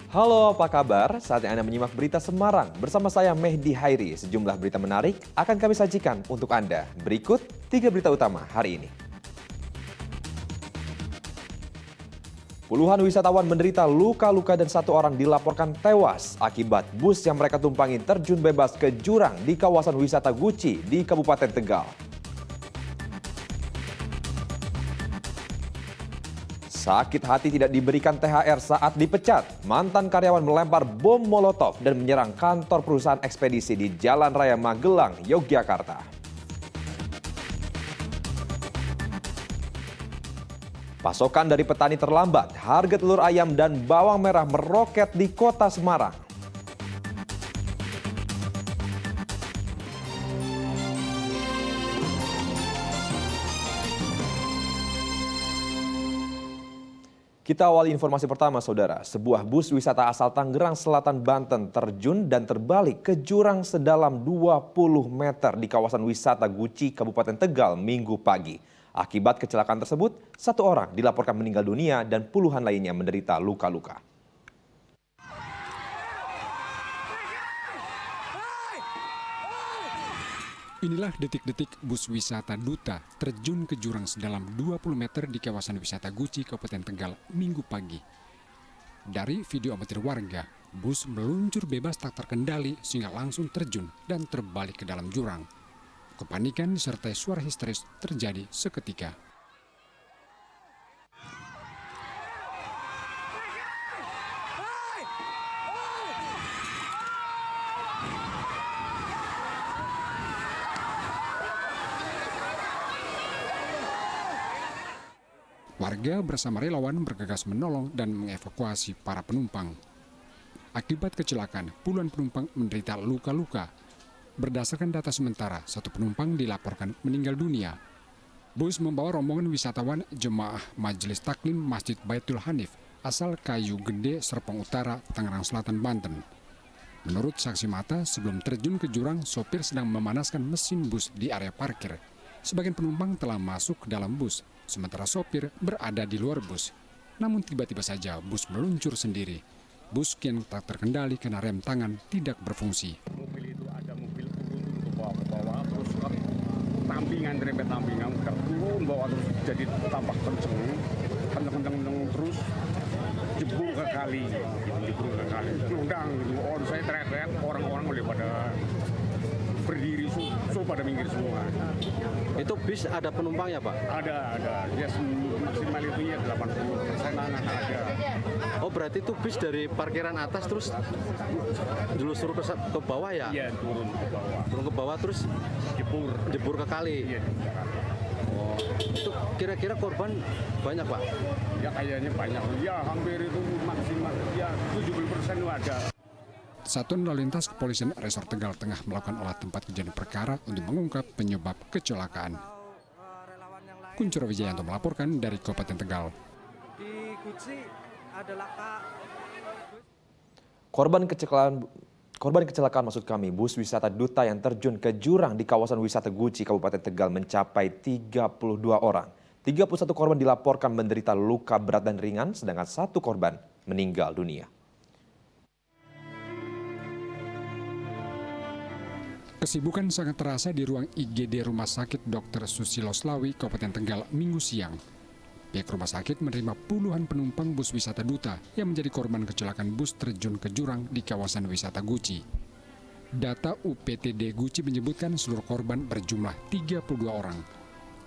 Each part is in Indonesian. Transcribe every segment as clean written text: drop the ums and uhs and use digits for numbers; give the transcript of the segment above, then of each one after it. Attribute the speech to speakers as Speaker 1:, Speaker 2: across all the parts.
Speaker 1: Halo, apa kabar? Saatnya Anda menyimak berita Semarang. Bersama saya Mehdi Hairi, sejumlah berita menarik akan kami sajikan untuk Anda. Berikut 3 berita utama hari ini. Puluhan wisatawan menderita luka-luka dan 1 orang dilaporkan tewas akibat bus yang mereka tumpangi terjun bebas ke jurang di kawasan wisata Guci di Kabupaten Tegal. Sakit hati tidak diberikan THR saat dipecat. Mantan karyawan melempar bom molotov dan menyerang kantor perusahaan ekspedisi di Jalan Raya Magelang, Yogyakarta. Pasokan dari petani terlambat, harga telur ayam dan bawang merah meroket di kota Semarang. Kita awali informasi pertama, saudara. Sebuah bus wisata asal Tangerang Selatan, Banten terjun dan terbalik ke jurang sedalam 20 meter di kawasan wisata Guci, Kabupaten Tegal, Minggu pagi. Akibat kecelakaan tersebut, 1 orang dilaporkan meninggal dunia dan puluhan lainnya menderita luka-luka.
Speaker 2: Inilah detik-detik bus wisata Duta terjun ke jurang sedalam 20 meter di kawasan wisata Guci, Kabupaten Tegal, Minggu pagi. Dari video amatir warga, bus meluncur bebas tak terkendali sehingga langsung terjun dan terbalik ke dalam jurang. Kepanikan disertai suara histeris terjadi seketika. Warga bersama relawan bergegas menolong dan mengevakuasi para penumpang. Akibat kecelakaan, puluhan penumpang menderita luka-luka. Berdasarkan data sementara, 1 penumpang dilaporkan meninggal dunia. Bus membawa rombongan wisatawan jemaah Majelis Taklim Masjid Baitul Hanif asal Kayu Gede, Serpong Utara, Tangerang Selatan, Banten. Menurut saksi mata, sebelum terjun ke jurang, sopir sedang memanaskan mesin bus di area parkir. Sebagian penumpang telah masuk ke dalam bus, sementara sopir berada di luar bus. Namun tiba-tiba saja bus meluncur sendiri. Bus kian tak terkendali karena rem tangan tidak berfungsi.
Speaker 3: Mobil itu ada mobil turun ke bawah, terus ke tampingan, rempet tampingan, turun bawah terus jadi tambah kenceng terus jebur ke kali, gelundang gitu. Saya teriak-teriak, orang-orang mulai pada berdiri, pada minggir semua.
Speaker 4: Itu bis ada penumpangnya, Pak?
Speaker 3: Ada. Ya maksimal itu ya 80% ada.
Speaker 4: Oh, berarti itu bis dari parkiran atas terus dilusur ke bawah ya?
Speaker 3: Iya, turun ke bawah.
Speaker 4: Turun ke bawah terus jebur ke kali?
Speaker 3: Iya, jebur ke kali.
Speaker 4: Oh, itu kira-kira korban banyak, Pak?
Speaker 3: Ya kayaknya banyak. Ya hampir itu maksimal ya 70% itu ada.
Speaker 2: Satuan Lalu Lintas Kepolisian Resor Tegal tengah melakukan olah tempat kejadian perkara untuk mengungkap penyebab kecelakaan. Kuncoro Wijayanto melaporkan dari Kabupaten Tegal.
Speaker 5: Di Guci adalah
Speaker 1: Korban kecelakaan maksud kami, bus wisata Duta yang terjun ke jurang di kawasan wisata Guci, Kabupaten Tegal mencapai 32 orang. 31 korban dilaporkan menderita luka berat dan ringan, sedangkan 1 korban meninggal dunia.
Speaker 2: Kesibukan sangat terasa di ruang IGD Rumah Sakit Dr. Susilo Slawi, Kabupaten Tegal, Minggu siang. Pihak rumah sakit menerima puluhan penumpang bus wisata Duta yang menjadi korban kecelakaan bus terjun ke jurang di kawasan wisata Guci. Data UPTD Guci menyebutkan seluruh korban berjumlah 32 orang.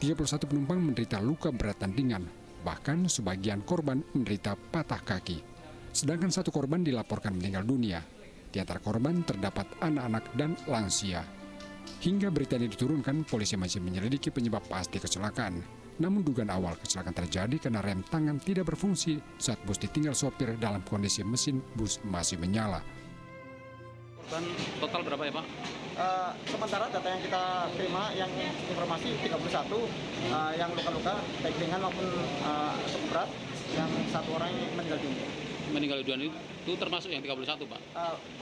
Speaker 2: 31 penumpang menderita luka berat dan ringan, bahkan sebagian korban menderita patah kaki. Sedangkan 1 korban dilaporkan meninggal dunia. Di antara korban terdapat anak-anak dan lansia. Hingga berita ini diturunkan, polisi masih menyelidiki penyebab pasti kecelakaan. Namun dugaan awal kecelakaan terjadi karena rem tangan tidak berfungsi saat bus ditinggal sopir dalam kondisi mesin bus masih menyala.
Speaker 6: Dan total berapa ya, Pak?
Speaker 5: sementara data yang kita terima yang informasi 31 yang luka-luka baik ringan maupun berat, yang 1 orang meninggal dunia.
Speaker 6: meninggal dunia itu termasuk yang 31, Pak?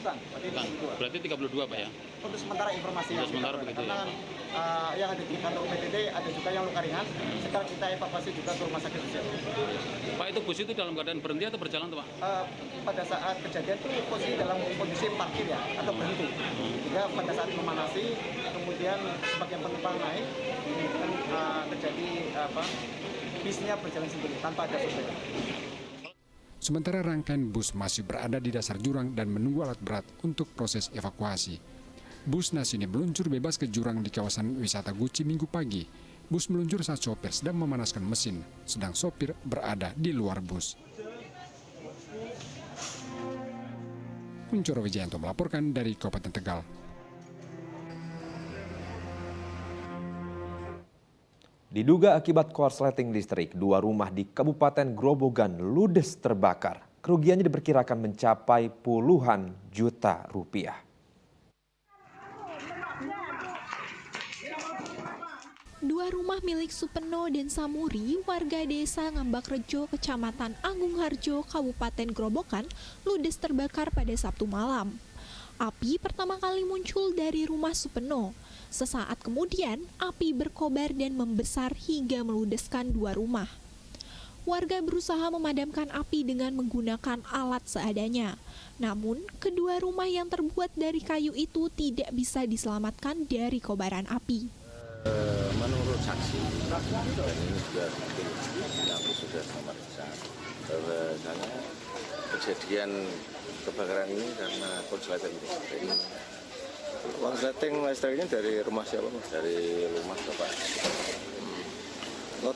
Speaker 5: Bukan,
Speaker 6: Bukan. Berarti 32, Pak ya?
Speaker 5: untuk sementara informasi
Speaker 6: Untuk
Speaker 5: yang
Speaker 6: sementara
Speaker 5: kita
Speaker 6: begitu,
Speaker 5: karena
Speaker 6: ya?
Speaker 5: kan, yang ada di kantor PTD ada juga yang luka ringan. Sekarang kita evakuasi juga ke rumah sakit sosial.
Speaker 6: Pak, itu bus itu dalam keadaan berhenti atau berjalan tuh, Pak?
Speaker 5: Pada saat kejadian itu posisi dalam kondisi parkir ya atau berhenti. Sehingga pada saat memanasi, kemudian sebagian penumpang naik dan terjadi bisnya berjalan sendiri tanpa ada sopir.
Speaker 2: Sementara rangkaian bus masih berada di dasar jurang dan menunggu alat berat untuk proses evakuasi. Bus Nas ini meluncur bebas ke jurang di kawasan wisata Guci Minggu pagi. Bus meluncur saat sopir sedang memanaskan mesin, sedang sopir berada di luar bus. Kuncoro Wijayanto melaporkan dari Kabupaten Tegal.
Speaker 1: Diduga akibat korsleting listrik, 2 rumah di Kabupaten Grobogan ludes terbakar. Kerugiannya diperkirakan mencapai puluhan juta rupiah.
Speaker 7: Dua rumah milik Supeno dan Samuri, warga desa Ngambakrejo, Kecamatan Agung Harjo, Kabupaten Grobogan, ludes terbakar pada Sabtu malam. Api pertama kali muncul dari rumah Supeno. Sesaat kemudian, api berkobar dan membesar hingga meludeskan 2 rumah. Warga berusaha memadamkan api dengan menggunakan alat seadanya. Namun, kedua rumah yang terbuat dari kayu itu tidak bisa diselamatkan dari kobaran api.
Speaker 8: Menurut saksi, dan ini juga mungkin kami sudah memeriksa bahwa kejadian kebakaran ini karena korsleting listrik. Korsleting listriknya dari rumah siapa, Mas? Dari rumah Bapak.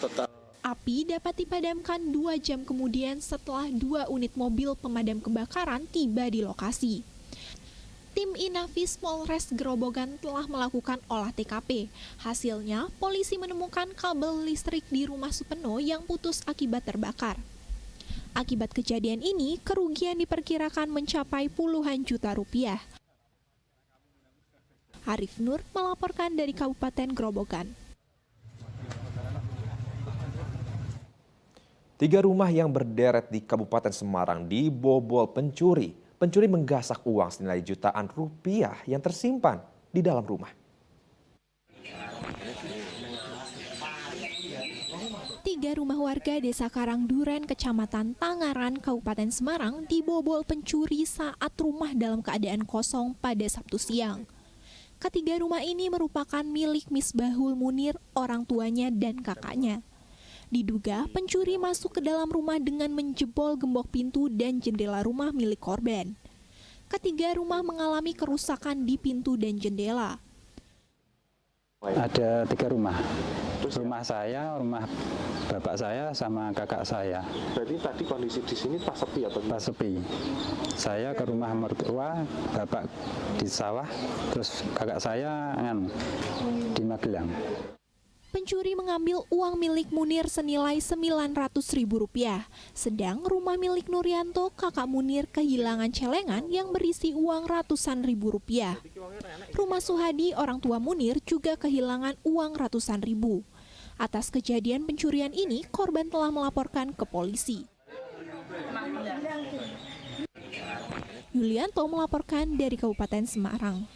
Speaker 8: Tetap.
Speaker 7: Api dapat dipadamkan 2 jam kemudian setelah 2 unit mobil pemadam kebakaran tiba di lokasi. Tim Inafis Polres Grobogan telah melakukan olah TKP. Hasilnya, polisi menemukan kabel listrik di rumah Supeno yang putus akibat terbakar. Akibat kejadian ini, kerugian diperkirakan mencapai puluhan juta rupiah. Arif Nur melaporkan dari Kabupaten Grobogan.
Speaker 1: 3 rumah yang berderet di Kabupaten Semarang dibobol pencuri. Pencuri menggasak uang senilai jutaan rupiah yang tersimpan di dalam rumah.
Speaker 7: 3 rumah warga Desa Karangduren, Kecamatan Tangaran, Kabupaten Semarang dibobol pencuri saat rumah dalam keadaan kosong pada Sabtu siang. Ketiga rumah ini merupakan milik Misbahul Munir, orang tuanya dan kakaknya. Diduga pencuri masuk ke dalam rumah dengan menjebol gembok pintu dan jendela rumah milik korban. Ketiga rumah mengalami kerusakan di pintu dan jendela.
Speaker 9: Ada 3 rumah. Rumah saya, rumah bapak saya, sama kakak saya.
Speaker 4: Berarti tadi kondisi di sini pas sepi atau
Speaker 9: Pas sepi. Saya ke rumah mertua, bapak di sawah, terus kakak saya di Magelang.
Speaker 7: Pencuri mengambil uang milik Munir senilai Rp900.000. Sedang rumah milik Nuryanto, kakak Munir, kehilangan celengan yang berisi uang ratusan ribu rupiah. Rumah Suhadi, orang tua Munir, juga kehilangan uang ratusan ribu. Atas kejadian pencurian ini, korban telah melaporkan ke polisi. Yulianto melaporkan dari Kabupaten Semarang.